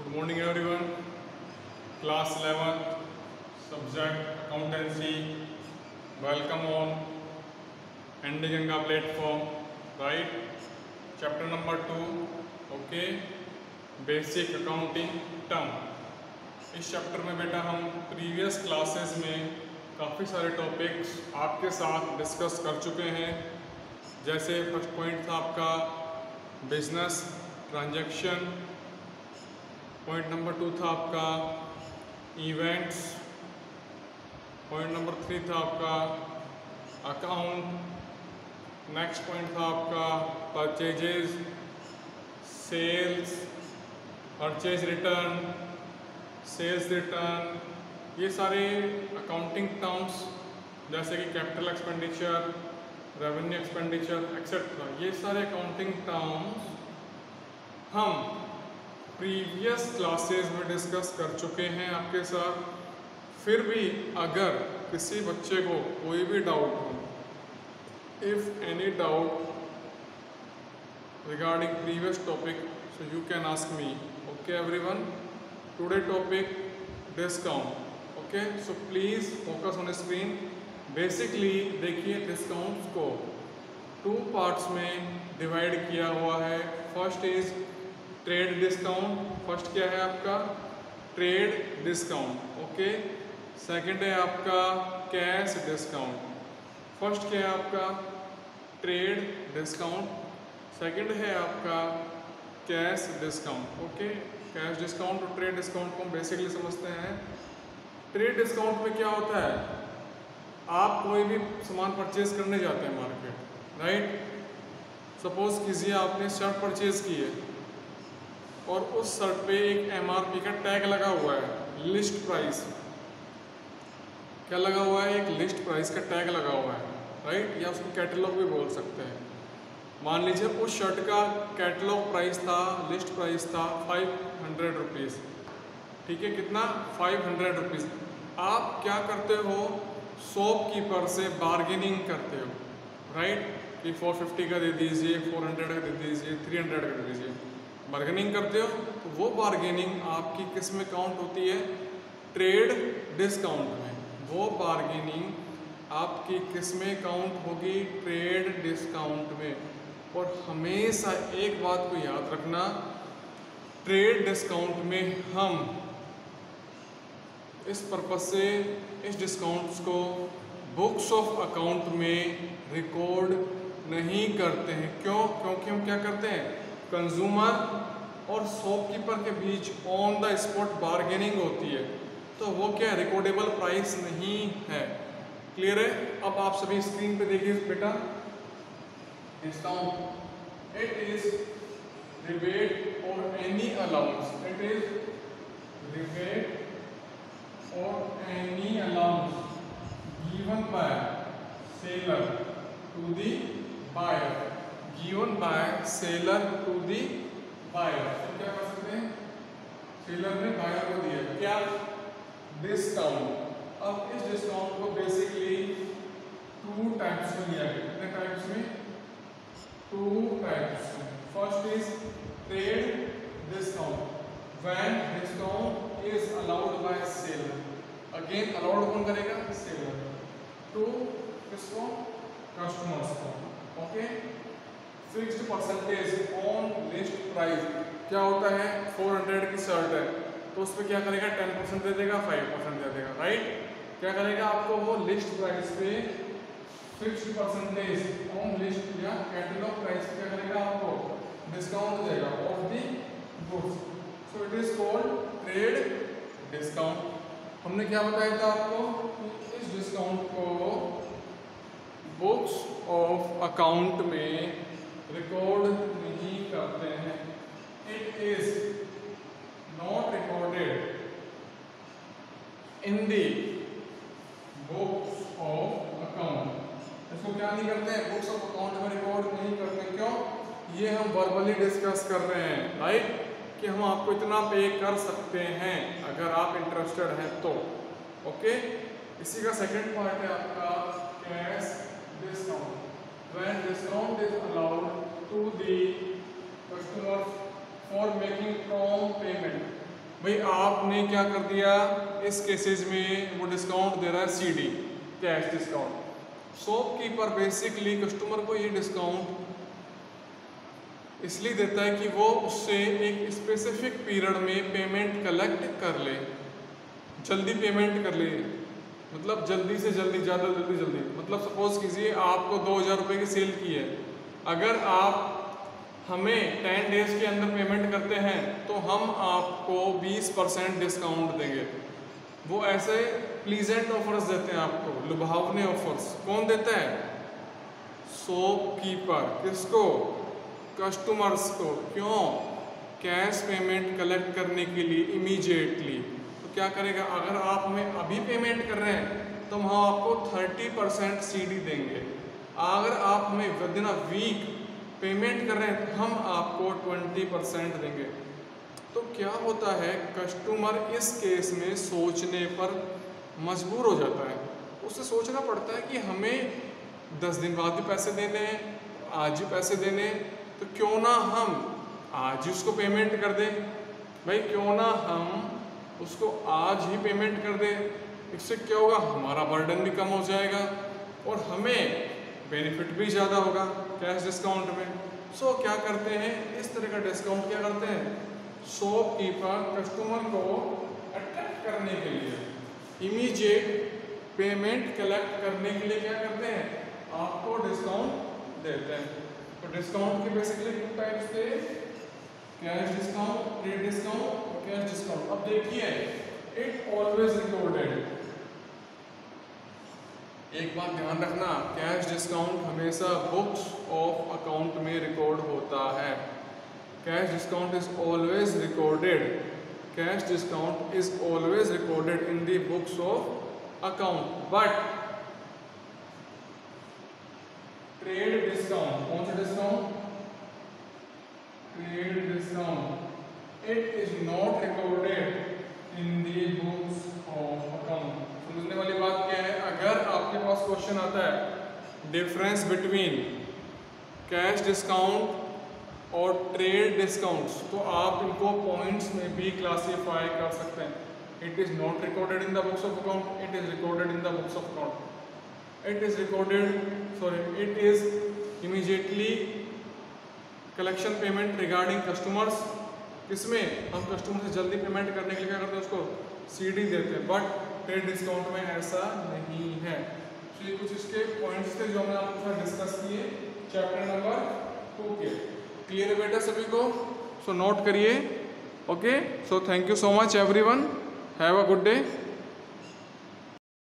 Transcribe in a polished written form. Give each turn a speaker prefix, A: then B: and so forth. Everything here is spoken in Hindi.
A: Good morning everyone. Class 11th, subject accountancy. Welcome on Handy Ganga platform, right? Chapter number 2, okay, basic accounting term. इस चैप्टर में बेटा हम प्रीवियस क्लासेस में काफ़ी सारे टॉपिक्स आपके साथ डिस्कस कर चुके हैं। जैसे फर्स्ट पॉइंट था आपका बिजनेस ट्रांजैक्शन, पॉइंट नंबर 2 था आपका इवेंट्स, पॉइंट नंबर 3 था आपका अकाउंट, नेक्स्ट पॉइंट था आपका purchases, sales, purchase return, sales return. ये सारे अकाउंटिंग टर्म्स जैसे कि capital expenditure, revenue expenditure etcetera, ये सारे अकाउंटिंग टर्म्स हम प्रीवियस क्लासेस में डिस्कस कर चुके हैं आपके साथ। फिर भी अगर किसी बच्चे को कोई भी डाउट हो, if any doubt regarding previous topic, so you can ask me. Okay everyone, today topic discount. Okay, so please focus on the screen. Basically देखिए डिस्काउंट्स को 2 पार्ट्स में डिवाइड किया हुआ है। First is trade discount, first क्या है आपका ट्रेड डिस्काउंट, ओके। सेकंड है आपका कैश डिस्काउंट। फर्स्ट क्या है आपका ट्रेड डिस्काउंट, सेकंड है आपका cash discount, okay. Cash discount और ट्रेड डिस्काउंट को हम बेसिकली समझते हैं। ट्रेड डिस्काउंट में क्या होता है, आप कोई भी सामान परचेज करने जाते हैं मार्केट, राइट। सपोज कीजिए आपने शर्ट परचेज की है और उस शर्ट पे एक एमआरपी का टैग लगा हुआ है, लिस्ट प्राइस। क्या लगा हुआ है, एक लिस्ट प्राइस का टैग लगा हुआ है, राइट, या उसको कैटलॉग भी बोल सकते हैं। मान लीजिए उस शर्ट का कैटलॉग प्राइस था, लिस्ट प्राइस था 500 रुपीज़, ठीक है, कितना 500 रुपीज़। आप क्या करते हो, शॉपकीपर से बार्गेनिंग करते हो, राइट, कि 450 का दे दीजिए, 400 का दे दीजिए, 300 का दे दीजिए, बार्गेनिंग करते हो। तो वो बार्गेनिंग आपकी किस में काउंट होती है, ट्रेड डिस्काउंट में। वो बार्गेनिंग आपकी किस में काउंट होगी, ट्रेड डिस्काउंट में। और हमेशा एक बात को याद रखना, ट्रेड डिस्काउंट में हम इस पर्पज से इस डिस्काउंट्स को बुक्स ऑफ अकाउंट में रिकॉर्ड नहीं करते हैं। क्यों? क्योंकि हम क्या करते हैं, कंज्यूमर और शॉपकीपर के बीच ऑन द स्पॉट बार्गेनिंग होती है, तो वो क्या रिकॉर्डेबल प्राइस नहीं है। क्लियर है? अब आप सभी स्क्रीन पे देखिए बेटा, डिस्काउंट इट इज रिबेट और any allowance, it is rebate और any allowance given by seller to the buyer, given by seller to the buyer. तो क्या कर सकते हैं, सेलर ने बायर को दिया क्या, डिस्काउंट। अब इस डिस्काउंट को बेसिकली 2 टाइप्स में लिया गया। कितने टाइप्स में, 2 टाइप्स में। First is trade discount, when discount is allowed by seller. Again allowed कौन करेगा, सेलर, टू किसको, कस्टमर्स को, okay. Fixed percentage on list price, क्या होता है, 400 की शर्ट है तो उस पर क्या करेगा, 10% दे देगा, 5% दे देगा, राइट। क्या करेगा, आपको वो लिस्ट प्राइस पे फिक्स्ड परसेंटेज ऑन लिस्ट या कैटलॉग प्राइस पे क्या करेगा, आपको डिस्काउंट देगा of the goods. So it is called trade discount. हमने क्या बताया था आपको, इस डिस्काउंट को बुक्स ऑफ अकाउंट में रिकॉर्ड नहीं करते हैं। It is not recorded in the books of account. इसको क्या नहीं करते हैं, बुक्स ऑफ अकाउंट में रिकॉर्ड नहीं करते। क्यों, ये हम वर्बली डिस्कस कर रहे हैं, राइट, कि हम आपको इतना पे कर सकते हैं अगर आप इंटरेस्टेड हैं तो, ओके। इसी का सेकंड पार्ट है आपका cash discount, when discount is allowed to the customer for making prompt payment. भाई आपने क्या कर दिया, इस केसेस में वो डिस्काउंट दे रहा है CD, cash discount. Shopkeeper basically customer को ये डिस्काउंट इसलिए देता है कि वो उससे एक स्पेसिफिक पीरियड में पेमेंट कलेक्ट कर ले, जल्दी पेमेंट कर ले, मतलब जल्दी से जल्दी, ज़्यादा जल्दी। मतलब सपोज कीजिए आपको 2000 रुपये की सेल की है, अगर आप हमें 10 डेज के अंदर पेमेंट करते हैं तो हम आपको 20% डिस्काउंट देंगे। वो ऐसे प्लीजेंट ऑफर्स देते हैं आपको, लुभावने ऑफर्स। कौन देता है? शॉपकीपर। किसको? कस्टमर्स को। क्यों? कैश पेमेंट कलेक्ट करने के लिए इमीडिएटली। तो क्या करेगा, अगर आप हमें अभी पेमेंट कर रहे हैं तो हम आपको 30% CD देंगे। अगर आप हमें within a week payment कर रहे हैं तो हम आपको 20% देंगे। तो क्या होता है, कस्टमर इस केस में सोचने पर मजबूर हो जाता है। उसे सोचना पड़ता है कि हमें 10 दिन बाद भी पैसे देने हैं, आज ही पैसे देने हैं, तो क्यों ना हम आज ही उसको पेमेंट कर दें। भाई क्यों ना हम उसको आज ही पेमेंट कर दें। इससे क्या होगा, हमारा बर्डन भी कम हो जाएगा और हमें बेनिफिट भी ज़्यादा होगा कैश डिस्काउंट में। सो क्या करते हैं, इस तरह का डिस्काउंट क्या करते हैं, शॉपकीपर कस्टमर को अट्रैक्ट करने के लिए, इमीडिएट पेमेंट कलेक्ट करने के लिए क्या करते हैं, आपको डिस्काउंट देते हैं। तो डिस्काउंट के बेसिकली 2 टाइप्स थे, कैश डिस्काउंट, ट्रेड डिस्काउंट और कैश डिस्काउंट। अब देखिए, इट ऑलवेज रिकॉर्डेड। एक बात ध्यान रखना, कैश डिस्काउंट हमेशा बुक्स ऑफ अकाउंट में रिकॉर्ड होता है। Cash discount is always recorded, cash discount is always recorded in the books of account. But trade discount, कौन सा discount, trade discount, it is not recorded in the books of account. समझने वाली बात क्या है, अगर आपके पास क्वेश्चन आता है डिफरेंस बिटवीन कैश डिस्काउंट और ट्रेड डिस्काउंट्स, तो आप इनको पॉइंट्स में भी क्लासीफाई कर सकते हैं। It is not recorded in the books of account, it is recorded in the books of account, it is recorded, sorry, it is immediately collection payment regarding customers. किसमें, हम कस्टमर से जल्दी पेमेंट करने के लिए क्या करते हैं, उसको CD देते हैं। बट ट्रेड डिस्काउंट में ऐसा नहीं है। तो ये कुछ इसके पॉइंट्स थे जो हमने आपके साथ डिस्कस किए चैप्टर नंबर 2 के। क्लियर है बेटा सभी को? सो नोट करिए। Okay, so thank you so much everyone, have a good day.